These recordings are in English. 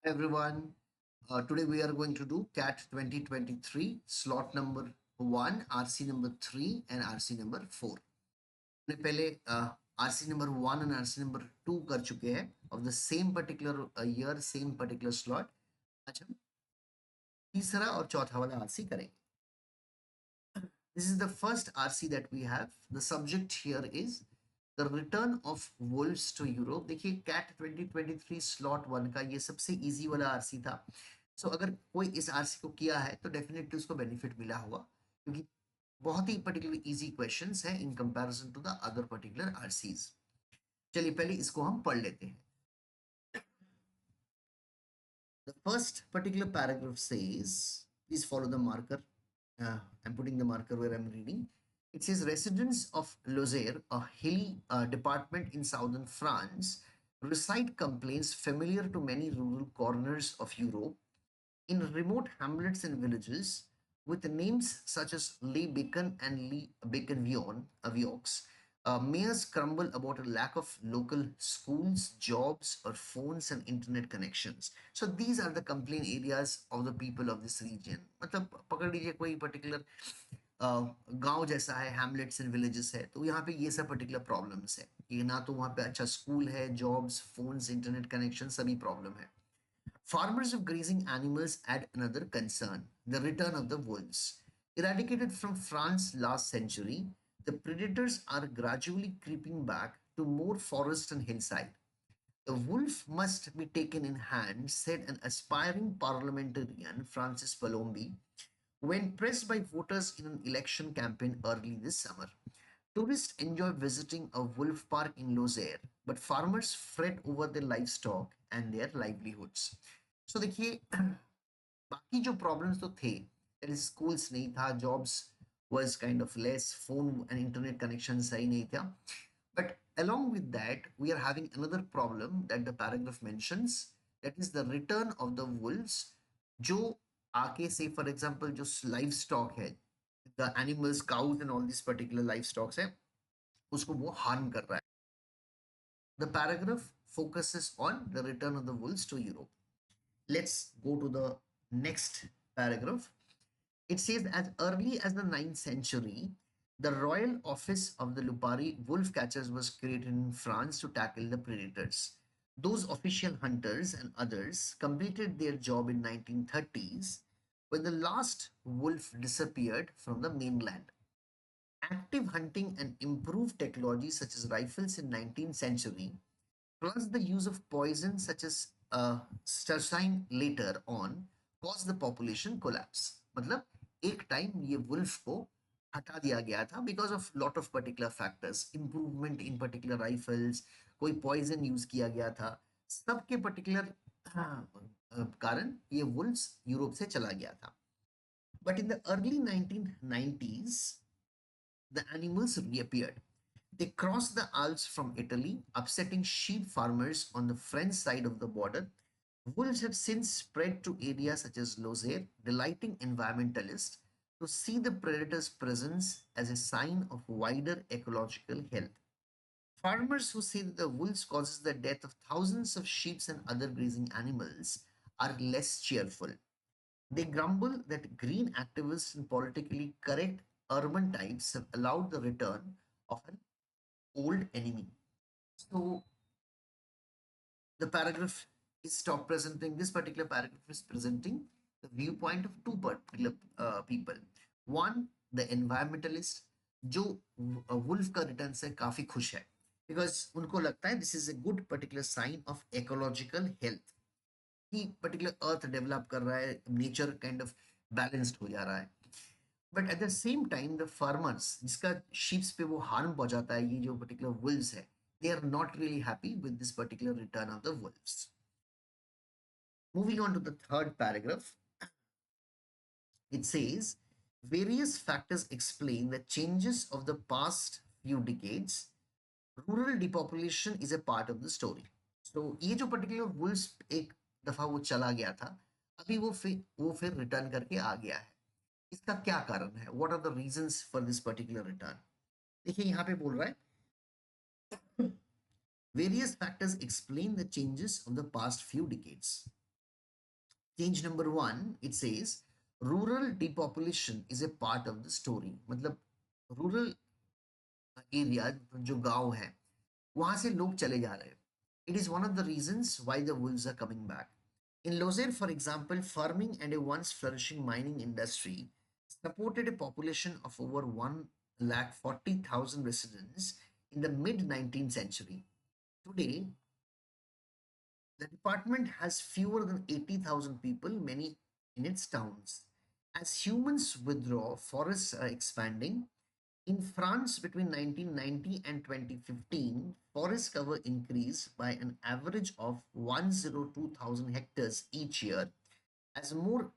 Everyone. Today we are going to do CAT 2023 slot number 1, RC number 3 and RC number 4. हमने पहले RC number 1 and RC number 2 कर चुके हैं of the same particular year, same particular slot. आज हम तीसरा और चौथा वाला RC करेंगे. This is the first RC that we have. The subject here is the return of wolves to Europe. देखिए CAT 2023 slot 1 का ये सबसे easy वाला RC था. So अगर कोई इस RC को किया है तो डेफिनेटली उसको बेनिफिट मिला होगा क्योंकि बहुत ही पर्टिकुलर इजी क्वेश्चंस हैं in comparison to the other particular RCs. चलिए पहले इसको हम पढ़ लेते हैं. The first particular paragraph says, please follow the marker. I'm putting the marker where I'm reading. It says residents of Lozère, a hilly department in southern France, recite complaints familiar to many rural corners of Europe. In remote hamlets and villages, with names such as Les Bacon and Les Bacon Vaux, mayors crumble about a lack of local schools, jobs, or phones and internet connections. So these are the complaint areas of the people of this region. मतलब पकड़ लीजिए कोई particular गांव जैसा है, hamlets and villages है, तो यहाँ पे ये सब particular problems है कि ना तो वहाँ पे अच्छा स्कूल है, jobs, phones, internet connection सभी problem है. Farmers of grazing animals add another concern, the return of the wolves. Eradicated from France last century, the predators are gradually creeping back to more forest and hillside. The wolf must be taken in hand, said an aspiring parliamentarian, Francis Palombi, when pressed by voters in an election campaign early this summer. Tourists enjoy visiting a wolf park in Lozère, but farmers fret over their livestock and their livelihoods. So देखिए बाकी जो problems तो थे, schools नहीं था, jobs was kind of less, phone and internet connection सही नहीं था. But along with that, we are having another problem that the paragraph mentions, that is the return of the wolves, जो आके say for example जो livestock है, the animals, cows and all these particular livestock है, उसको वो harm कर रहा है. The paragraph focuses on the return of the wolves to Europe. Let's go to the next paragraph. It says, as early as the 9th century, the royal office of the Lupari wolf catchers was created in France to tackle the predators. Those official hunters and others completed their job in 1930s when the last wolf disappeared from the mainland. Active hunting and improved technology such as rifles in 19th century plus the use of poison such as strychnine later on caused the population collapse. मतलब एक time ये wolf को हटा दिया गया था because of lot of particular factors, improvement in particular rifles, कोई poison use किया गया था, सबके particular कारण ये वुल्फ्स यूरोप से चला गया था. But in the early 1990s, the animals reappeared. They crossed the Alps from Italy, upsetting sheep farmers on the French side of the border. Wolves have since spread to areas such as Lozère, delighting environmentalists to see the predator's presence as a sign of wider ecological health. Farmers who say that the wolves causes the death of thousands of sheep and other grazing animals are less cheerful. They grumble that green activists and politically correct urban types have allowed the return of an old enemy. So the paragraph is stop presenting, this particular paragraph is presenting the viewpoint of two particular people. One, the environmentalist, जो wolf का return से काफी खुश है because उनको लगता है this is a good particular sign of ecological health कि particular अर्थ डेवलप कर रहा है, नेचर काइंड ऑफ बैलेंस्ड हो जा रहा है. But at the same time the farmers जिसका शीप्स पे वो हार्म पहुंचाता है, ये जो पर्टिकुलर वुल्व्स है, they are not really happy with this particular return of the wolves. Moving on to the third paragraph, it says various factors explain the changes of the past few decades. Rural depopulation is a part of the story. So ये जो particular wolves एक दफा वो चला गया था, अभी वो फिर रिटर्न करके आ गया है. इसका क्या कारण है? What are the reasons for this particular return? देखिए यहाँ पे बोल रहा है various factors explain the changes of the past few decades. change number 1, it says rural depopulation is a part of the story. मतलब रूरल एरिया जो गांव है वहां से लोग चले जा रहे हैं. It is one of the reasons why the wolves are coming back. In Lozère, for example, farming and a once flourishing mining industry supported a population of over 1,40,000 residents in the mid 19th century. Today, the department has fewer than 80,000 people, many in its towns. As humans withdraw, forests are expanding. In France, between 1990 and 2015, forest cover increased by an average of 102,000 hectares each year as more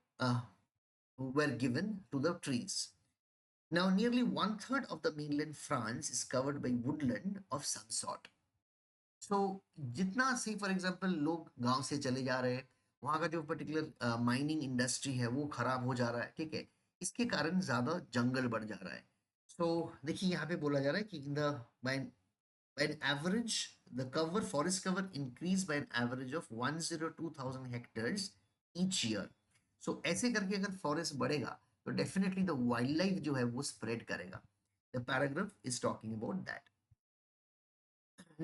were given to the trees. Now, nearly one third of the mainland France is covered by woodland of some sort. सो जितना सी for example लोग गांव से चले जा रहे हैं वहां का जो पर्टिकुलर माइनिंग इंडस्ट्री है वो खराब हो जा रहा है, ठीक है. इसके कारण ज्यादा जंगल बढ़ जा रहा है. सो देखिए यहाँ पे बोला जा रहा है कि in the by an average the cover forest cover increase by an average of 102,000 hectares each year. So ऐसे करके अगर फॉरेस्ट बढ़ेगा तो डेफिनेटली द वाइल्ड लाइफ जो है वो स्प्रेड करेगा. The paragraph is talking about that.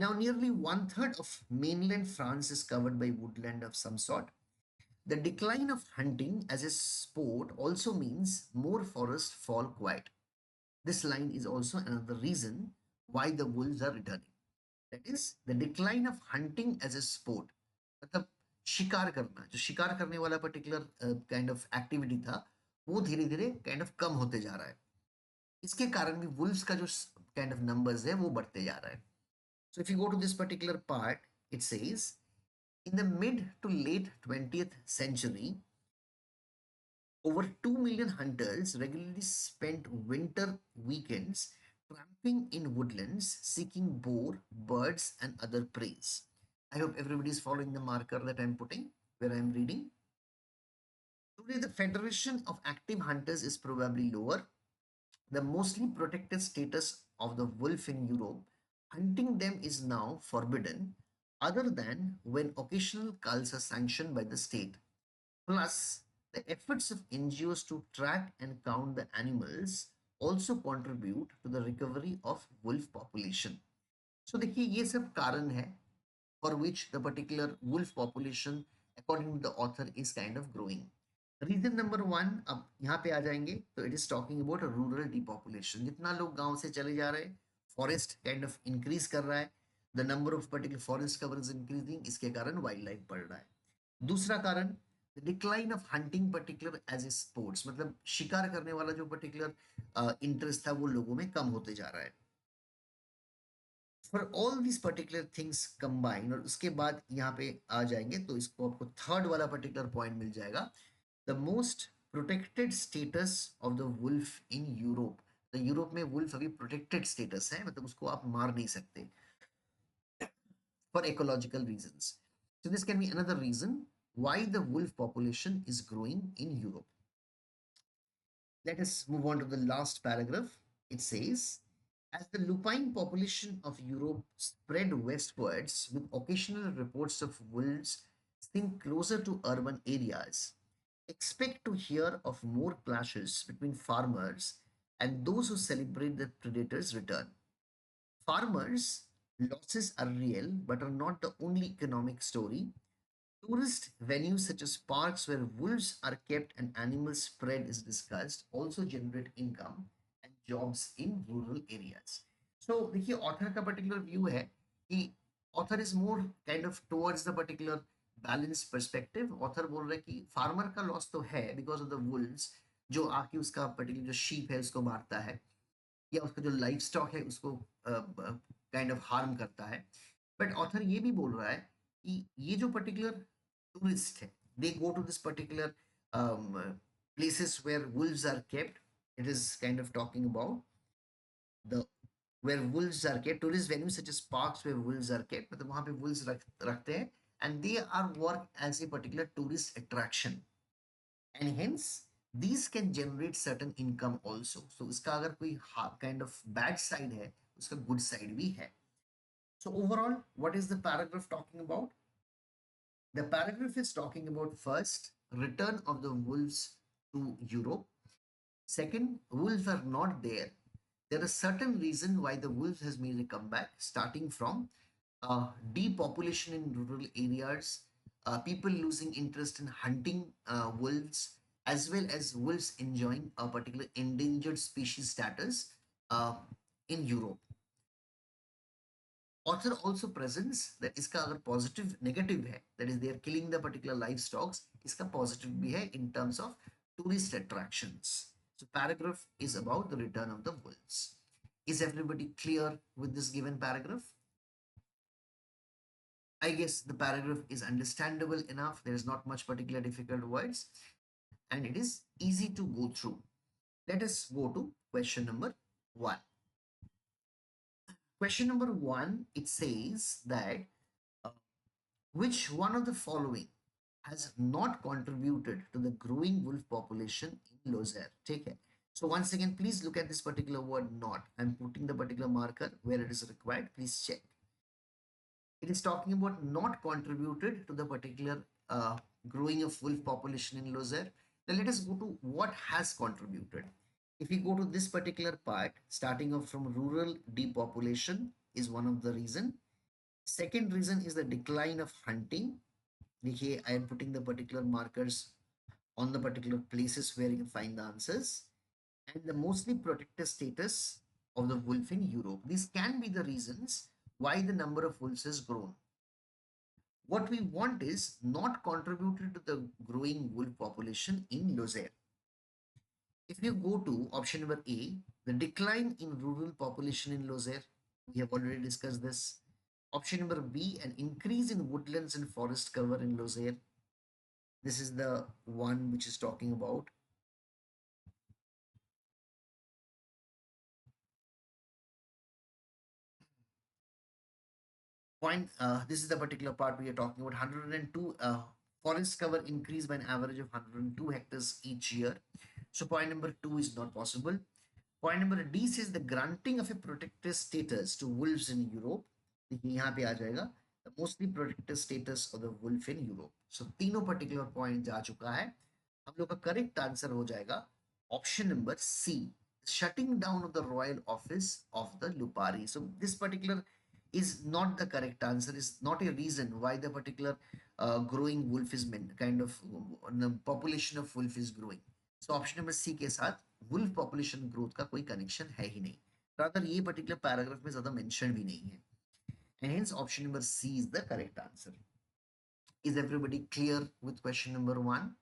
Now, nearly one third of mainland France is covered by woodland of some sort. The decline of hunting as a sport also means more forests fall quiet. This line is also another reason why the wolves are returning. That is, the decline of hunting as a sport. मतलब शिकार करना, जो शिकार करने वाला particular kind of activity था वो धीरे धीरे काइंड ऑफ कम होते जा रहा है. इसके कारण भी वुल्व्स का जो काइंड ऑफ नंबर्स है वो बढ़ते जा रहा है. So if you go to this particular part, it says in the mid to late 20th century, over 2 million hunters regularly spent winter weekends tramping in woodlands seeking boar, birds, and other preys. I hope everybody is following the marker that I'm putting where I'm reading. Today, the Federation of Active Hunters is probably lower. The mostly protected status of the wolf in Europe, hunting them is now forbidden, other than when occasional culls are sanctioned by the state. Plus, the efforts of NGOs to track and count the animals also contribute to the recovery of wolf population. So देखिए ये सब कारण है for which the particular wolf population according to the author is kind of growing. Reason number 1 अब यहाँ पे आ जाएंगे तो it is talking about rural depopulation. जितना लोग गांव से चले जा रहे हैं फॉरेस्ट काइंड ऑफ इंक्रीज कर रहा है. The number of particular forest cover is increasing. इसके कारण वाइल्ड लाइफ बढ़ रहा है. दूसरा कारण decline of hunting particular as a sports, मतलब शिकार करने वाला जो पर्टिकुलर इंटरेस्ट था वो लोगों में कम होते जा रहा है. For all this particular things combine और उसके बाद यहाँ पे आ जाएंगे तो इसको आपको थर्ड वाला पर्टिकुलर पॉइंट मिल जाएगा. The most protected status of the wolf in Europe. तो यूरोप में वुल्फ अभी प्रोटेक्टेड स्टेटस है, मतलब उसको आप मार नहीं सकते for ecological reasons. So this can be another reason why the wolf population is growing in Europe. Let us move on to the last paragraph. It says, as the lupine population of Europe spread westwards with occasional reports of wolves seen closer to urban areas, expect to hear of more clashes between farmers and those who celebrate the predator's return. Farmers' losses are real but are not the only economic story. Tourist venues such as parks where wolves are kept and animal spread is discussed also generate income and jobs in rural areas. So देखिए author का particular view है कि author is more kind of towards the particular balance perspective. Author बोल रहा है कि farmer का loss तो है बिकॉज ऑफ द वुल्व्स जो आके उसका पर्टिकुलर जो शीप है उसको मारता है या उसका जो लाइफ स्टॉक है उसको काइंड ऑफ हार्म करता है. बट ऑथर ये भी बोल रहा है कि ये जो पर्टिकुलर टूरिस्ट है they go to this particular places where wolves are kept. It is kind of talking about the where wolves are kept, tourist venues such as parks where wolves are kept, मतलब वहाँ पे wolves रखते हैं and they are work as a particular tourist attraction and hence these can generate certain income also. So इसका अगर कोई kind of bad side है उसका good side भी है. So overall what is the paragraph talking about? The paragraph is talking about first, return of the wolves to Europe. Second, wolves are not there. There is certain reason why the wolves has made a comeback, starting from depopulation in rural areas, people losing interest in hunting wolves, as well as wolves enjoying a particular endangered species status uh, in Europe. Author also presents that इसका अगर positive negative है, that is they are killing the particular livestock, इसका positive भी है in terms of tourist attractions. So paragraph is about the return of the wolves. Is everybody clear with this given paragraph? I guess the paragraph is understandable enough. There is not much particular difficult words and it is easy to go through. Let us go to question number 1. Question number 1, it says that uh, which one of the following has not contributed to the growing wolf population in Lozère? Take it. So once again, please look at this particular word not. I'm putting the particular marker where it is required. Please check. It is talking about not contributed to the particular growing of wolf population in Lozère. Now let us go to what has contributed. If we go to this particular part, starting off from rural depopulation is one of the reason. Second reason is the decline of hunting. देखिए, I am putting the particular markers on the particular places where you can find the answers. And the mostly protected status of the wolf in Europe. These can be the reasons why the number of wolves has grown. What we want is not contributed to the growing wolf population in Lozère. If you go to option number A, the decline in rural population in Lozère, we have already discussed this. Option number B, an increase in woodlands and forest cover in Lozère. This is the one which is talking about. This is the particular part we are talking about. 102 forest cover increase by an average of 102 hectares each year. So point number 2 is not possible. Point number D says the granting of a protected status to wolves in Europe. देखिए यहाँ पे आ जाएगा the mostly protected status of the wolf in Europe. So तीनों particular point जा चुका है. हम लोग का correct answer हो जाएगा option number C, shutting down of the royal office of the Lupari. So this particular is not the correct answer, is not a reason why the particular growing wolf is kind of the population of wolf is growing. So option number C के साथ wolf population growth का कोई connection है ही नहीं. Rather ये particular paragraph में ज़्यादा mention भी नहीं है. And hence option number C is the correct answer. Is everybody clear with question number 1?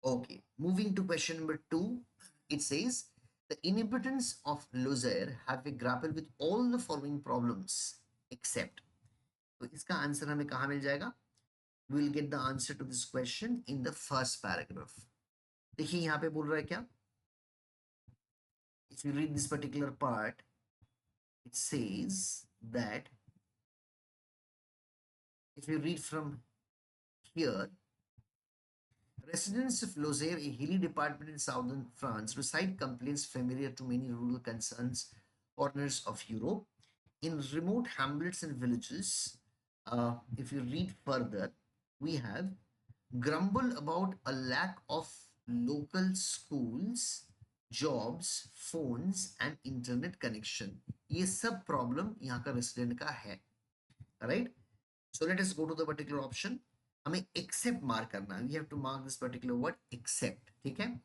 Okay, moving to question number 2, it says the inhabitants of Lozère have to grapple with all the following problems except. तो इसका answer हमें कहाँ मिल जाएगा? We will get the answer to this question in the first paragraph. देखिए यहाँ पे बोल रहा है क्या? If you read this particular part, it says that if you read from here, residents of Lozère, a hilly department in southern France, recite complaints familiar to many rural concerns corners of Europe. In remote hamlets and villages, if you read further, we have grumble about a lack of local schools, jobs, phones and internet connection. ये सब problem यहाँ का resident का है, right? So let us go to the particular option. हमें except mark करना. We have to mark this particular word except. ठीक है?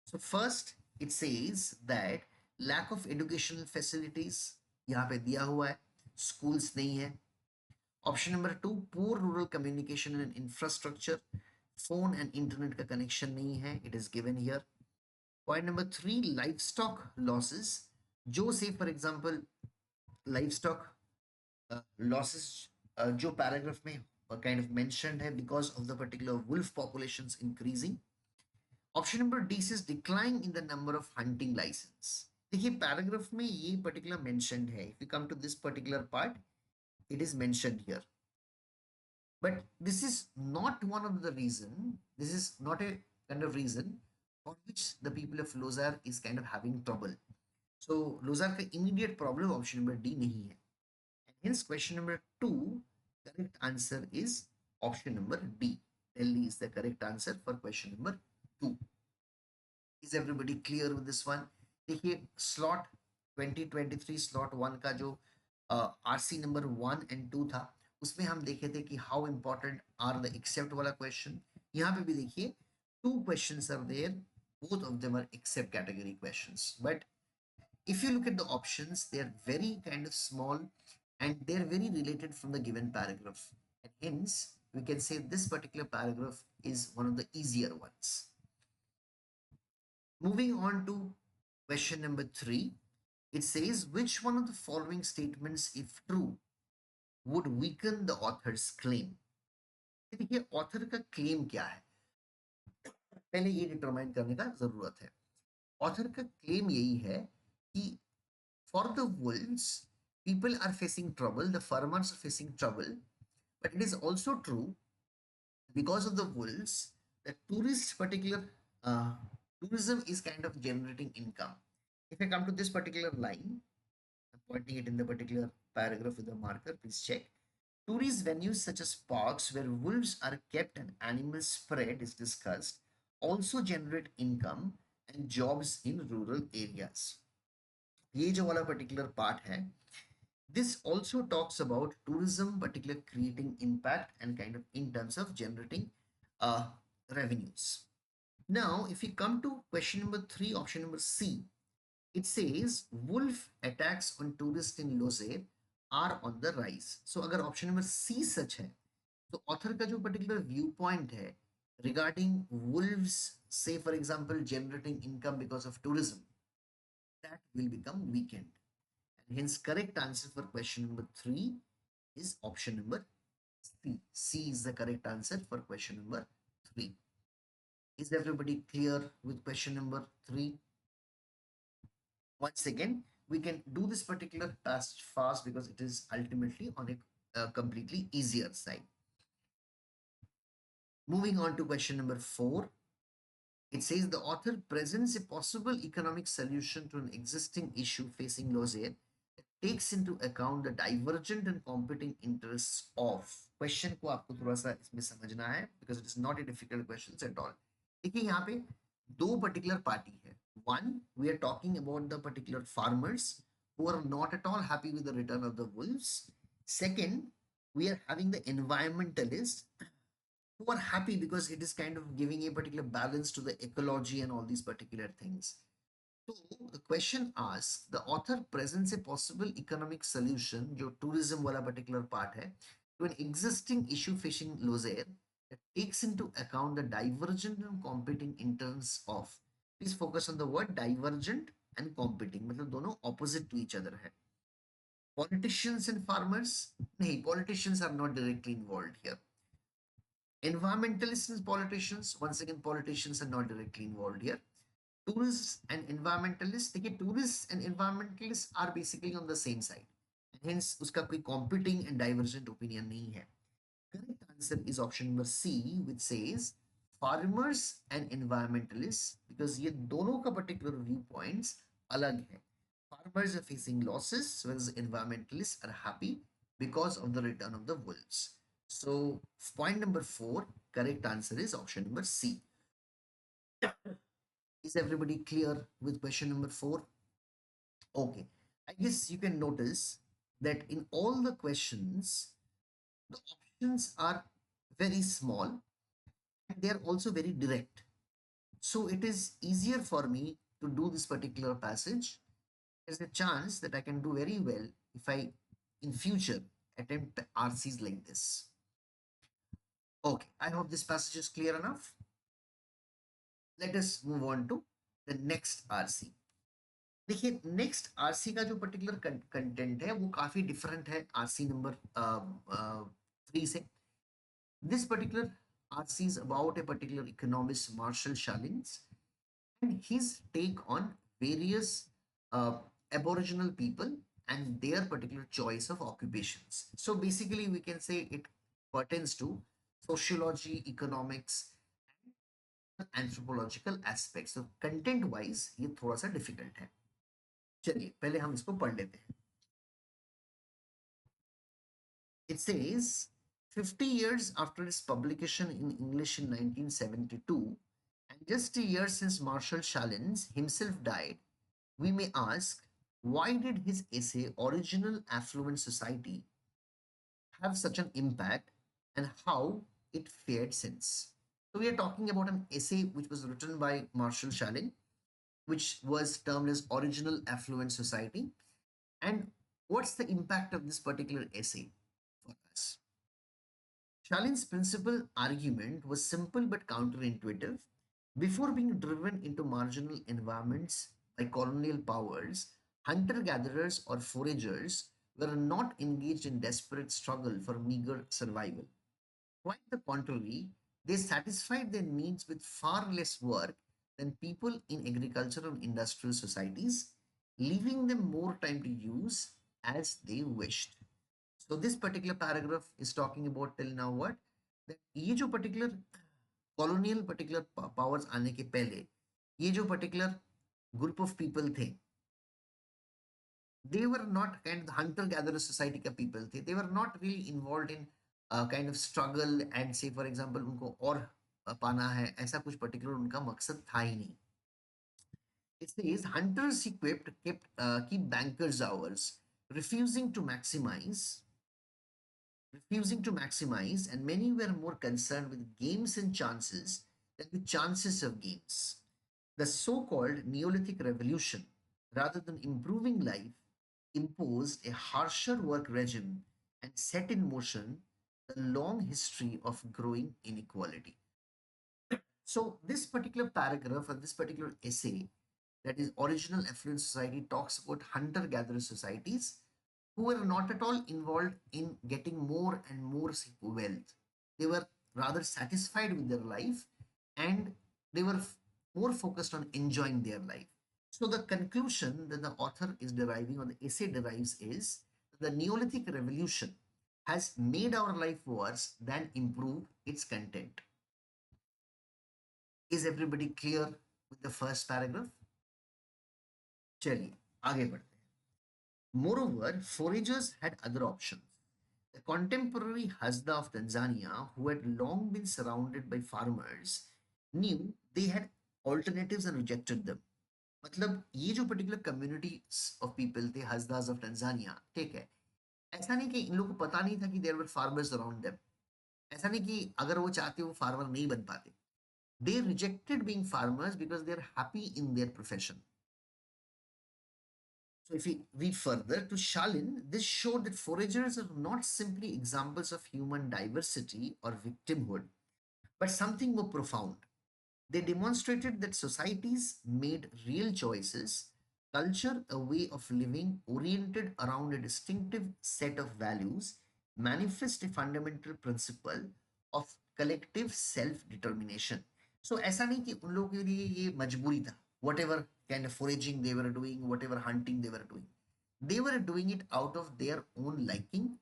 So first it says that lack of educational facilities यहाँ पे दिया हुआ है. Schools नहीं है. Option number 2, poor rural communication and infrastructure. Phone and internet का connection नहीं है. It is given here. Point number 3, livestock losses. जो say for example livestock losses जो paragraph में kind of mentioned है because of the particular wolf populations increasing. Option number D says decline in the number of hunting license. देखिए paragraph में ये particular mentioned है. If you come to this particular part, it is mentioned here. But this is not one of the reason. This is not a kind of reason for which the people of Lozère is kind of having trouble. So Lozère का immediate problem option number D नहीं है. And hence question number 2 Correct answer is option number D. Delhi is the correct answer for question number 2. Is everybody clear with this one? देखिए slot 2023 slot 1 का जो RC number 1 and 2 था, उसमें हम देखे थे कि how important are the except वाला क्वेश्चन. यहाँ पे भी देखिए 2 questions are there, both of them are except category questions, but if you look at the options, they are very kind of small and they're very related from the given paragraph, and hence we can say this particular paragraph is one of the easier ones. Moving on to question number 3, it says which one of the following statements, if true, would weaken the author's claim. देखिए author का claim क्या है, पहले ये determine करने का जरूरत है. ऑथर का क्लेम यही है कि for the wolves people are facing trouble, the farmers are facing trouble, but it is also true because of the wolves, the tourist particular uh, tourism is kind of generating income. If I come to this particular line, I'm pointing it in the particular paragraph with a marker, please check. Tourist venues such as parks where wolves are kept and animal spread is discussed also generate income and jobs in rural areas. ये जो वाला particular part है, this also talks about tourism, particularly creating impact and kind of in terms of generating uh, revenues. Now, if we come to question number 3, option number C, it says wolf attacks on tourists in Lozère are on the rise. So, अगर option number C सच है, तो author का जो particular viewpoint है regarding wolves, say for example, generating income because of tourism, that will become weakened. And hence, correct answer for question number 3 is option number C. C is the correct answer for question number 3. Is everybody clear with question number 3? Once again, we can do this particular task fast because it is ultimately on a completely easier side. Moving on to question number 4, it says the author presents a possible economic solution to an existing issue facing Lozère that takes into account the divergent and competing interests of. Question को आपको थोड़ा सा इसमें समझना है because it is not a difficult question at all. देखिए यहाँ पे दो particular party है. One, we are talking about the particular farmers who are not at all happy with the return of the wolves. Second, we are having the environmentalists who are happy because it is kind of giving a particular balance to the ecology and all these particular things. So the question asks, the author presents a possible economic solution, जो tourism वाला particular part है, to an existing issue facing Lozère that takes into account the divergent and competing interests of. Please focus on the word divergent and competing, मतलब दोनों opposite to each other है. Politicians and farmers? नहीं, politicians are not directly involved here. Environmentalists and politicians, once again, politicians are not directly involved here. Tourists and environmentalists, देखिए tourists and environmentalists are basically on the same side. Hence, उसका कोई competing and divergent opinion नहीं है. Correct answer is option number C, which says farmers and environmentalists, because ये दोनों का particular viewpoints अलग है. Farmers are facing losses, whereas environmentalists are happy because of the return of the wolves. So, point number 4, correct answer is option number C. Is everybody clear with question number 4? Okay. I guess you can notice that in all the questions, the options are very small and they are also very direct. So it is easier for me to do this particular passage. There's a chance that I can do very well if I, in future, attempt RCs like this. Okay, I hope this passage is clear enough. Let us move on to the next RC. देखिए next RC का जो particular content है वो काफी different है RC number 3 से. This particular RC is about a particular economist Marshall Sahlins and his take on various aboriginal people and their particular choice of occupations. So basically we can say it pertains to sociology, economics, anthropological aspects. तो content wise ये थोड़ा सा difficult है. चलिए पहले हम इसको पढ़ लेते हैं. It says 50 years after its publication in English in 1972, and just a year since Marshall Chalins himself died, we may ask, why did his essay Original Affluent Society have such an impact, and how it fared since? So we are talking about an essay which was written by Marshall Chalin, which was termed as Original Affluent Society. And what's the impact of this particular essay for us? Shalin's principal argument was simple but counterintuitive. Before being driven into marginal environments by colonial powers, hunter gatherers or foragers were not engaged in desperate struggle for meager survival. Quite the contrary, they satisfied their needs with far less work than people in agricultural and industrial societies, leaving them more time to use as they wished. So this particular paragraph is talking about till now what? That ये जो particular colonial particular powers आने के पहले ये जो particular group of people थे, they were not kind of the hunter gatherer society का people थे. They were not really involved in kind of struggle and say for example उनको और पाना है ऐसा कुछ particular उनका मकसद था ही नहीं. It says hunters equipped kept keep bankers hours, refusing to maximize and many were more concerned with games and chances than the chances of games. The so-called Neolithic revolution, rather than improving life, imposed a harsher work regime and set in motion the long history of growing inequality. So this particular paragraph or this particular essay, that is Original Affluent Society, talks about hunter-gatherer societies who were not at all involved in getting more and more wealth. They were rather satisfied with their life, and they were more focused on enjoying their life. So the conclusion that the author is deriving or the essay derives is the Neolithic revolution has made our life worse than improved its content. Is everybody clear with the first paragraph? चलिए आगे बढ़ते हैं. Moreover, foragers had other options. The contemporary Hasda of Tanzania, who had long been surrounded by farmers, knew they had alternatives and rejected them. मतलब ये जो particular communities of people थे हजदास of टंजानिया, ठीक है, ऐसा नहीं कि इन लोगों को पता नहीं था कि there were farmers around them. ऐसा नहीं कि अगर वो चाहते वो फार्मर नहीं बन पाते. They rejected being farmers because they are happy in their profession. So if we read further to Shalin, this showed that foragers are not simply examples of human diversity or victimhood, but something more profound. They demonstrated that societies made real choices, culture a way of living oriented around a distinctive set of values, manifest a fundamental principle of collective self-determination. So ऐसा नहीं कि उन लोगों के लिए ये मजबूरी था. Whatever kind of foraging they were doing, whatever hunting they were doing it out of their own liking,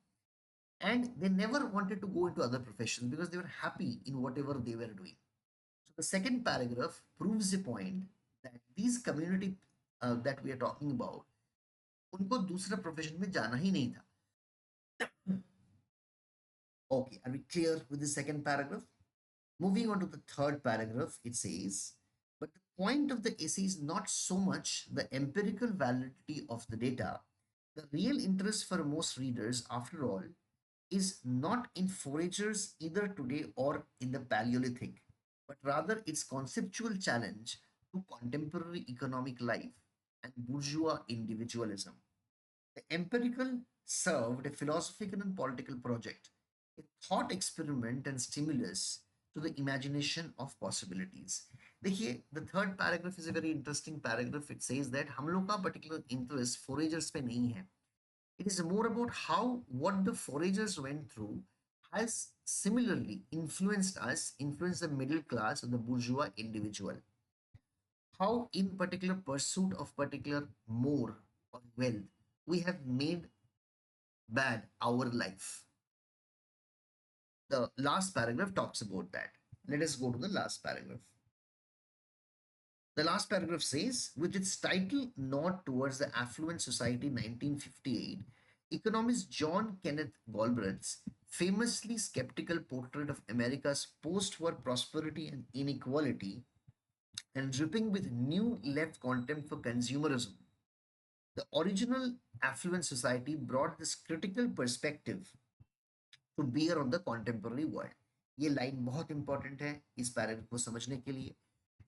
and they never wanted to go into other professions because they were happy in whatever they were doing. So the second paragraph proves the point that these community that we are talking about, उनको दूसरा profession में जाना ही नहीं था. Okay, are we clear with the second paragraph? Moving on to the third paragraph, it says, but the point of the essay is not so much the empirical validity of the data. The real interest for most readers, after all, is not in foragers either today or in the Paleolithic, but rather its conceptual challenge to contemporary economic life and bourgeois individualism. The empirical served a philosophical and political project, a thought experiment and stimulus to the imagination of possibilities. देखिए, the third paragraph is a very interesting paragraph. It says that हम लोग का particular interest foragers पे नहीं है. It is more about how what the foragers went through has similarly influenced the middle class or the bourgeois individual. How in particular pursuit of particular more or wealth, we have made bad our life. The last paragraph talks about that. Let us go to the last paragraph. The last paragraph says, with its title Nod Towards the Affluent Society 1958, economist John Kenneth Galbraith's famously skeptical portrait of America's post-war prosperity and inequality, and dripping with new left contempt for consumerism. The original affluent society brought this critical perspective to bear on the contemporary world. ये line बहुत important है इस paragraph को समझने के लिए.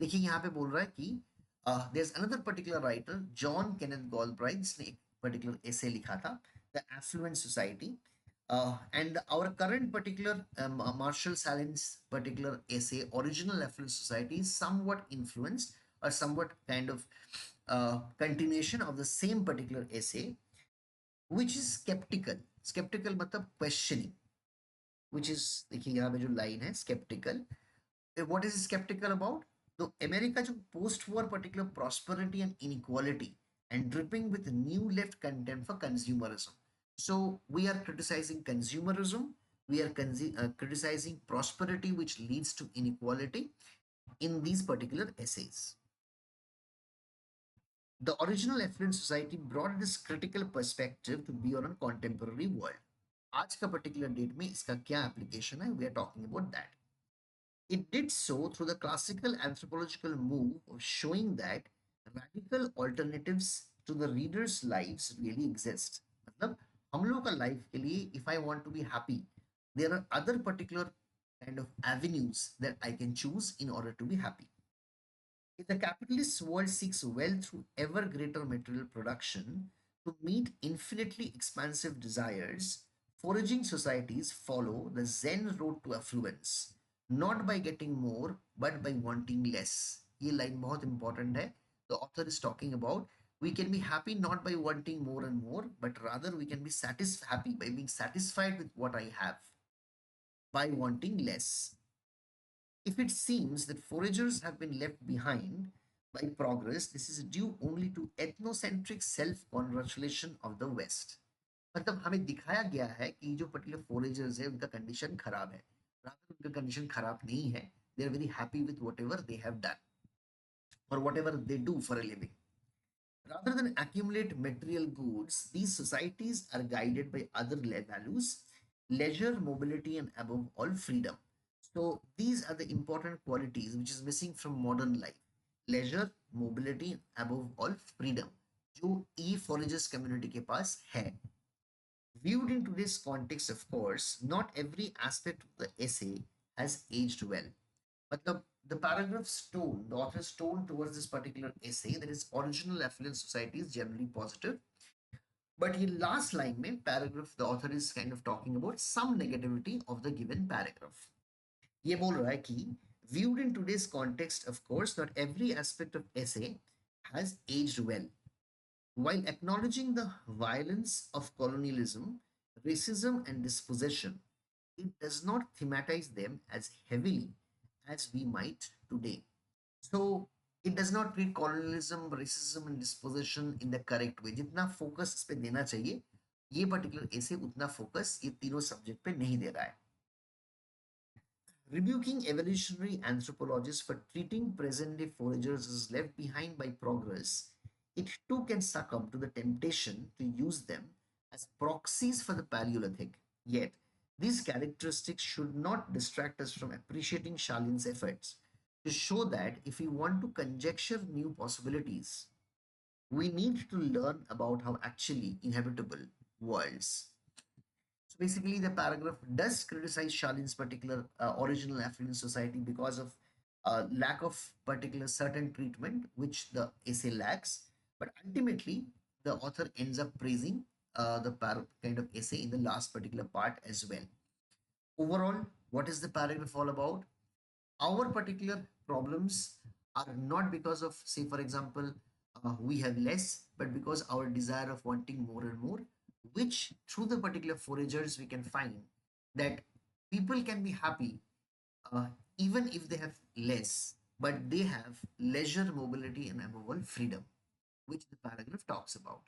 देखिए यहाँ पे बोल रहा है कि there is another particular writer John Kenneth Galbraith, जिसने एक पर्टिकुलर एसे लिखा था, the affluent society, and our current particular Marshall Salin's particular essay, Original Affluent Society, is somewhat influenced or somewhat kind of continuation of the same particular essay, which is skeptical. Skeptical मतलब questioning, which is, देखिए यहाँ पे जो line है skeptical, what is skeptical about? तो America जो post war particular prosperity and inequality and dripping with new left contempt for consumerism. So we are criticizing consumerism, we are criticizing prosperity which leads to inequality in these particular essays. The original affluent society brought this critical perspective to be on a contemporary world. आज का particular date में इसका क्या application है? We are talking about that. It did so through the classical anthropological move of showing that radical alternatives to the reader's lives really exist. मतलब हम लोगों का life के लिए, if I want to be happy, there are other particular kind of avenues that I can choose in order to be happy. If the capitalist world seeks wealth through ever greater material production to meet infinitely expansive desires, foraging societies follow the Zen road to affluence, not by getting more, but by wanting less. ये line बहुत important है. The author is talking about we can be happy not by wanting more and more, but rather we can be happy by being satisfied with what I have, by wanting less. If it seems that foragers have been left behind by progress, this is due only to ethnocentric self-congratulation of the West. मतलब हमें दिखाया गया है कि जो particular फोरेजर्स है उनका condition खराब है, rather उनका कंडीशन खराब नहीं है. They are very happy with whatever they have done or whatever they do for a living. Rather than accumulate material goods, these societies are guided by other values, leisure, mobility, and above all, freedom. So these are the important qualities which is missing from modern life. Leisure, mobility, above all, freedom. जो ई फॉरेजर्स community के पास है. Viewed in today's context, of course, not every aspect of the essay has aged well. But the paragraph's tone, the author's tone towards this particular essay, that is original affluent society, is generally positive. But in last line में paragraph, the author is kind of talking about some negativity of the given paragraph. ये बोल रहा है कि viewed in today's context, of course, not every aspect of essay has aged well. While acknowledging the violence of colonialism, racism, and dispossession, it does not thematize them as heavily as we might today. So it does not treat colonialism, racism, and dispossession in the correct way. जितना focus इस पे देना चाहिए, ये particular ऐसे उतना focus ये तीनों सब्जेक्ट पे नहीं दे रहा है. Rebuking evolutionary anthropologists for treating present day foragers as left behind by progress, it too can succumb to the temptation to use them as proxies for the Paleolithic. Yet, these characteristics should not distract us from appreciating Shalin's efforts to show that if we want to conjecture new possibilities, we need to learn about how actually inhabitable worlds. So basically, the paragraph does criticize Shalin's particular original African society because of lack of particular certain treatment which the essay lacks. But ultimately, the author ends up praising the kind of essay in the last particular part as well. Overall, what is the paragraph all about? Our particular problems are not because of, say, for example, we have less, but because our desire of wanting more and more, which through the particular foragers we can find that people can be happy uh, even if they have less, but they have leisure, mobility, and above all, freedom, which the paragraph talks about.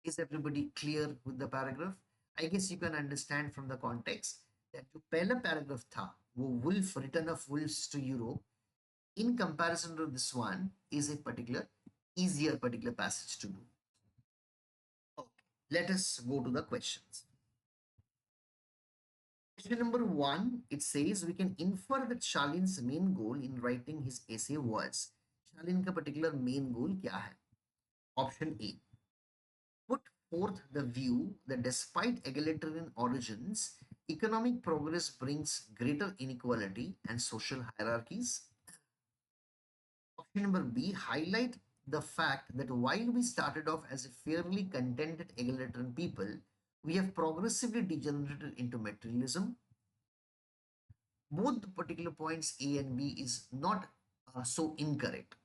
Is everybody clear with the paragraph? I guess you can understand from the context that जो पहला paragraph था वो wolf, return of wolves to Europe, in comparison to this one, is a particular easier particular passage to do. Okay, let us go to the questions. Question number one, it says we can infer that Shalin's main goal in writing his essay was. Shalin का particular main goal क्या है? Option A. Put forth the view that despite egalitarian origins, economic progress brings greater inequality and social hierarchies. Option number B, highlight the fact that while we started off as a fairly contented egalitarian people, we have progressively degenerated into materialism. Both the particular points A and B is not so incorrect.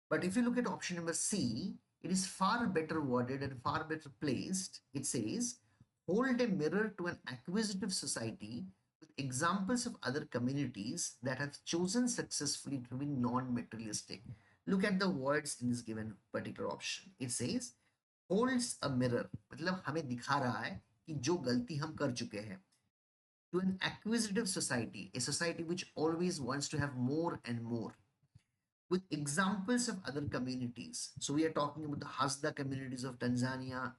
But if you look at option number C, it is far better worded and far better placed. It says, hold a mirror to an acquisitive society with examples of other communities that have chosen successfully to be non-materialistic. Look at the words in this given particular option. It says, holds a mirror. मतलब हमें दिखा रहा है कि जो गलती हम कर चुके हैं. To an acquisitive society, a society which always wants to have more and more, with examples of other communities. So we are talking about the Hasda communities of Tanzania,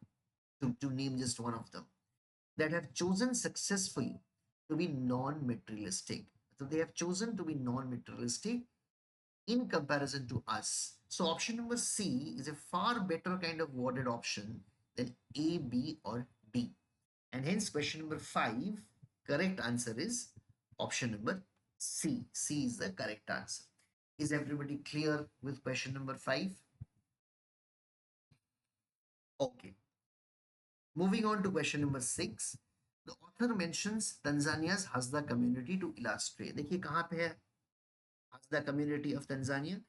to name just one of them, that have chosen successfully to be non-materialistic. So they have chosen to be non-materialistic in comparison to us. So option number C is a far better kind of worded option than A, B, or D. And hence question number 5, correct answer is option number C. C is the correct answer. Is everybody clear with question number 5? Okay. Moving on to question number 6. The author mentions Tanzania's Hasda community to illustrate. देखिए कहाँ पे है Hasda community of Tanzania?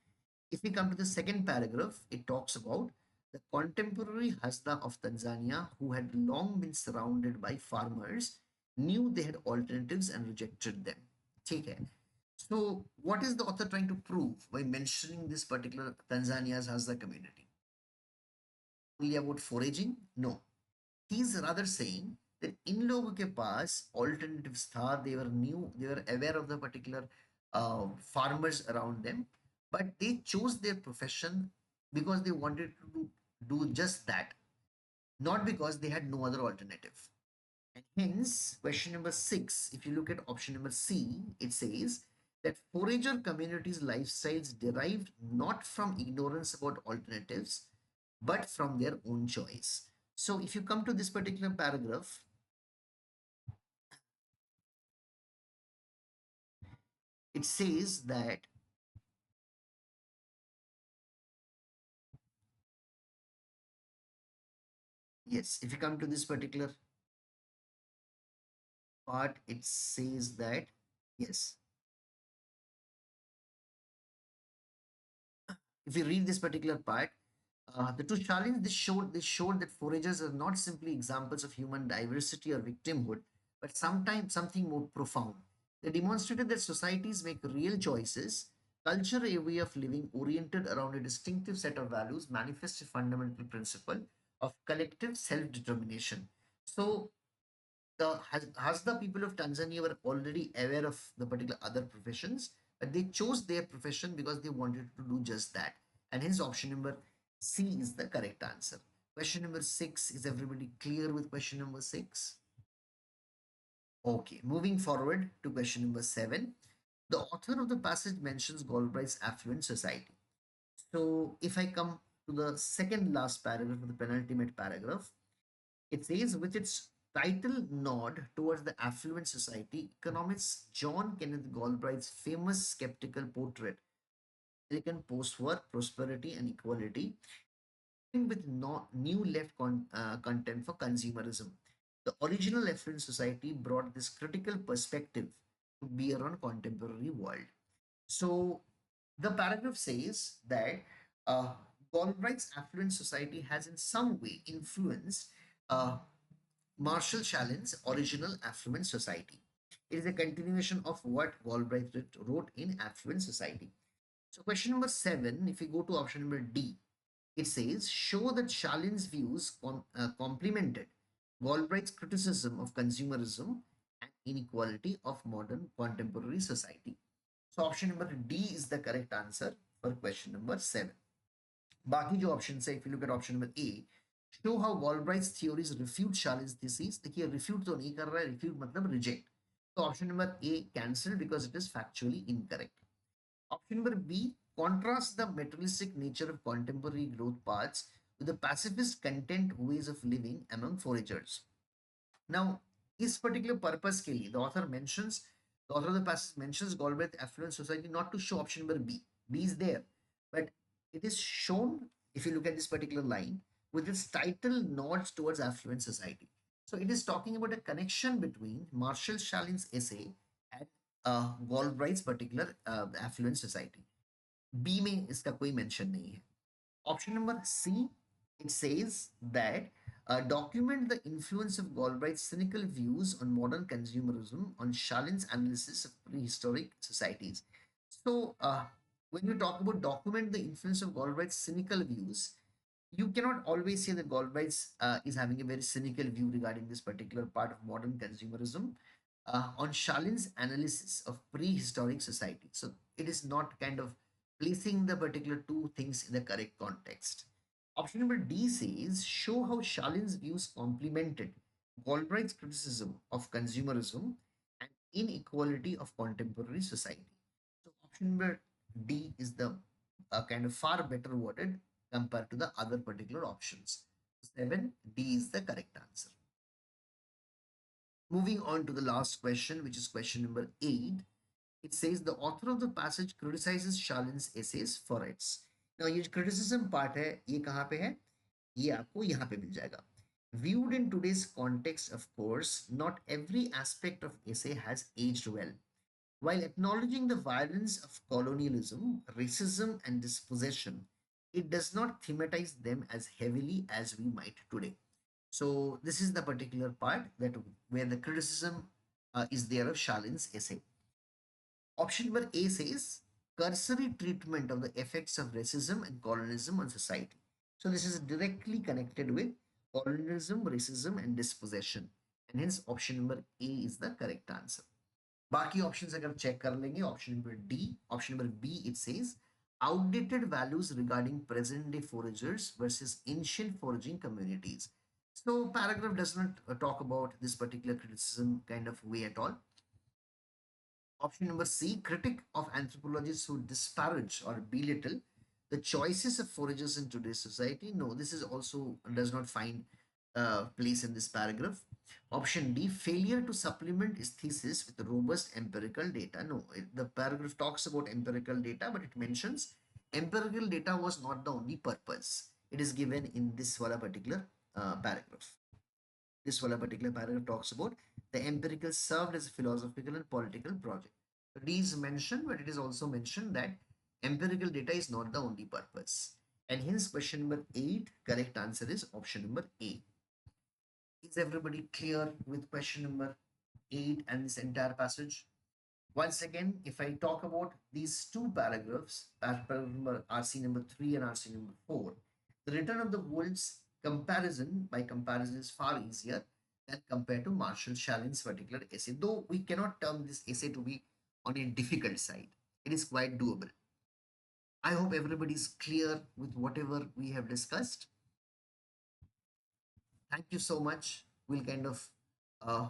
If we come to the second paragraph, it talks about the contemporary Hasda of Tanzania, who had long been surrounded by farmers, knew they had alternatives and rejected them. ठीक है. So, what is the author trying to prove by mentioning this particular Tanzania's Hasda community? Only about foraging? No. He's rather saying that in लोगों के पास alternatives था, they were new, they were aware of the particular farmers around them, but they chose their profession because they wanted to do just that, not because they had no other alternative. And hence, question number 6, if you look at option number C, it says that forager communities' lifestyles derived not from ignorance about alternatives, but from their own choice. So if you come to this particular paragraph, it says that yes, if you come to this particular part, it says that yes, if you read this particular part, the two Stalins, this showed that foragers are not simply examples of human diversity or victimhood, but sometimes something more profound. They demonstrated that societies make real choices. Culture, a way of living oriented around a distinctive set of values, manifests a fundamental principle of collective self-determination. So has the people of Tanzania were already aware of the particular other professions, but they chose their profession because they wanted to do just that. And hence option number C is the correct answer. Question number 6, is everybody clear with question number 6? Okay, moving forward to question number 7. The author of the passage mentions Galbraith's affluent society. So if I come to the second last paragraph of the penultimate paragraph, it says, with its title nod towards the affluent society, economist John Kenneth Galbraith's famous skeptical portrait, American post-war prosperity and equality, with new left content for consumerism. The original affluent society brought this critical perspective to bear on contemporary world. So the paragraph says that uh, Galbraith's affluent society has in some way influenced Marshall Challin's original Affluent Society. It is a continuation of what Galbraith wrote in Affluent Society. So question number 7, if we go to option number D, it says, show that Challin's views complemented Galbraith's criticism of consumerism and inequality of modern contemporary society. So option number D is the correct answer for question number 7. बाकी जो option है, if you look at option number A, show how Galbraith's theories refute Charlin's thesis. देखिए refute तो नहीं कर रहा है, refute मतलब reject. So option number A cancelled because it is factually incorrect. Option number B contrasts the materialistic nature of contemporary growth paths with the pacifist content ways of living among foragers. Now, इस particular purpose के लिए the author of the passage mentions Galbraith affluent society not to show option number B. B is there, but it is shown if you look at this particular line with its title nods towards affluent society. So it is talking about a connection between Marshall Shalin's essay and Galbraith's particular affluent society. B में इसका कोई mention नहीं है. Option number C, it says that document the influence of Galbraith's cynical views on modern consumerism on Shalin's analysis of prehistoric societies. So, when you talk about document the influence of Galbraith's cynical views, you cannot always say that Galbraith is having a very cynical view regarding this particular part of modern consumerism on Shalin's analysis of prehistoric society. So it is not kind of placing the particular two things in the correct context. Option number D says show how Shalin's views complemented Galbraith's criticism of consumerism and inequality of contemporary society. So option number D is the kind of far better worded compared to the other particular options. 7, D is the correct answer. Moving on to the last question, which is question number 8. It says the author of the passage criticizes Shalin's essays for its. Now ये criticism part है, ये कहाँ पे है? ये आपको यहाँ पे मिल जाएगा. Viewed in today's context, of course, not every aspect of essay has aged well. While acknowledging the violence of colonialism, racism, and dispossession, it does not thematize them as heavily as we might today. So this is the particular part that where the criticism is there of Shalin's essay. Option number A says cursory treatment of the effects of racism and colonialism on society. So this is directly connected with colonialism, racism, and dispossession. And hence option number A is the correct answer. बाकी options अगर check कर लेंगे option number D option number B it says outdated values regarding present day foragers versus ancient foraging communities. So paragraph does not talk about this particular criticism kind of way at all. Option number C, critic of anthropologists who disparage or belittle the choices of foragers in today's society. No, this is also does not find place in this paragraph. Option D, failure to supplement his thesis with robust empirical data. No, the paragraph talks about empirical data, but it mentions empirical data was not the only purpose. It is given in this particular paragraph. This particular paragraph talks about the empirical served as a philosophical and political project. So D is mentioned, but it is also mentioned that empirical data is not the only purpose. And hence question number 8, correct answer is option number A. Is everybody clear with question number 8 and this entire passage? Once again, if I talk about these two paragraphs, paragraph number RC number 3 and RC number 4, the return of the world's comparison by comparison is far easier than compared to Marshall Shalin's particular essay. Though we cannot term this essay to be on a difficult side, it is quite doable. I hope everybody is clear with whatever we have discussed. Thank you so much. We'll kind of uh,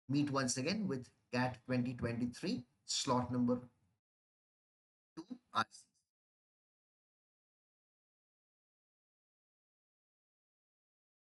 meet once again with CAT 2023 slot number 2 RC.